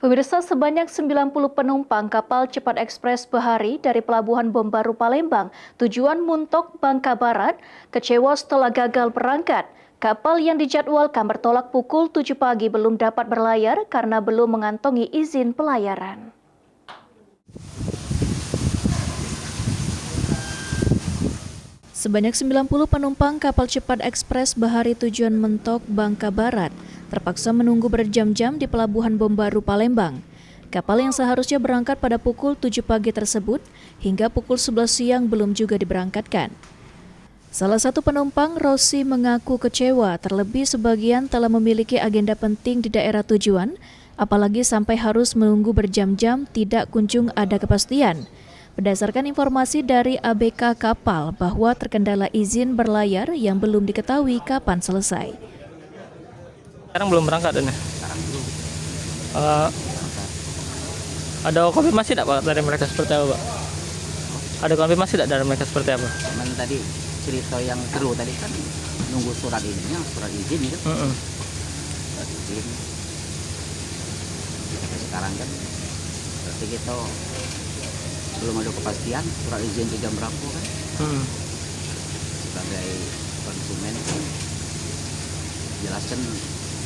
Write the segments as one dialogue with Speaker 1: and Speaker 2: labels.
Speaker 1: Pemirsa, sebanyak 90 penumpang kapal cepat ekspres Bahari dari Pelabuhan Bom Baru Palembang, tujuan Muntok, Bangka Barat, kecewa setelah gagal berangkat. Kapal yang dijadwalkan bertolak pukul 7 pagi belum dapat berlayar karena belum mengantongi izin pelayaran. Sebanyak 90 penumpang kapal cepat ekspres Bahari tujuan Muntok, Bangka Barat terpaksa menunggu berjam-jam di Pelabuhan Bom Baru Palembang. Kapal yang seharusnya berangkat pada pukul 7 pagi tersebut hingga pukul 11 siang belum juga diberangkatkan. Salah satu penumpang, Rosi, mengaku kecewa terlebih sebagian telah memiliki agenda penting di daerah tujuan, apalagi sampai harus menunggu berjam-jam tidak kunjung ada kepastian. Berdasarkan informasi dari ABK kapal bahwa terkendala izin berlayar yang belum diketahui kapan selesai.
Speaker 2: Sekarang belum berangkat ini.
Speaker 3: Sekarang belum.
Speaker 2: Ada konfirmasi tidak Pak dari mereka seperti apa Pak? Ada konfirmasi tidak dari mereka seperti apa?
Speaker 3: Cuman tadi cerita yang kru tadi kan nunggu surat ininya, surat izin itu. Surat izin. Sampai sekarang kan berarti kita belum ada kepastian surat izin itu jam berapa kan? Sebagai konsumen jelaskan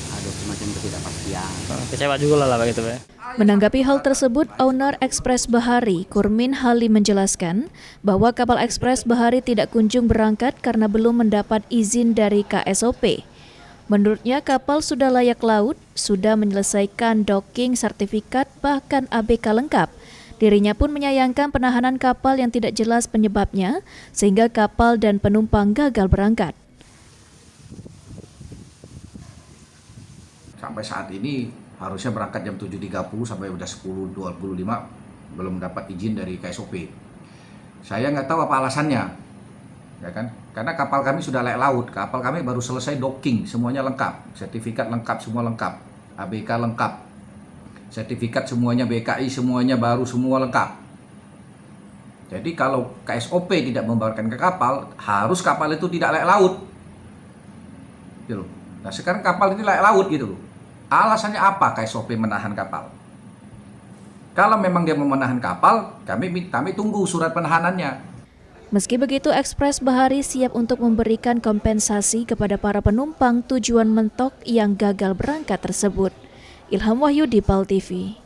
Speaker 3: ada semacam ketidakpastian.
Speaker 2: Kecewa juga lah begitu Pak.
Speaker 1: Menanggapi hal tersebut, owner Ekspres Bahari, Kurmin Halim, menjelaskan bahwa kapal Ekspres Bahari tidak kunjung berangkat karena belum mendapat izin dari KSOP. Menurutnya kapal sudah layak laut, sudah menyelesaikan docking sertifikat bahkan ABK lengkap. Dirinya pun menyayangkan penahanan kapal yang tidak jelas penyebabnya sehingga kapal dan penumpang gagal berangkat.
Speaker 4: Sampai saat ini harusnya berangkat jam 7.30 sampai udah 10.25 belum dapat izin dari KSOP. Saya nggak tahu apa alasannya, ya kan? Karena kapal kami sudah layak laut, kapal kami baru selesai docking, semuanya lengkap, sertifikat lengkap, semua lengkap, ABK lengkap, sertifikat semuanya BKI semuanya baru semua lengkap. Jadi kalau KSOP tidak membawakan ke kapal, harus kapal itu tidak layak laut. Gitu. Nah sekarang kapal ini layak laut gitu loh. Alasannya apa KSOP menahan kapal? Kalau memang dia mau menahan kapal, kami tunggu surat penahanannya.
Speaker 1: Meski begitu, Ekspres Bahari siap untuk memberikan kompensasi kepada para penumpang tujuan Muntok yang gagal berangkat tersebut. Ilham Wahyudi, PAL TV.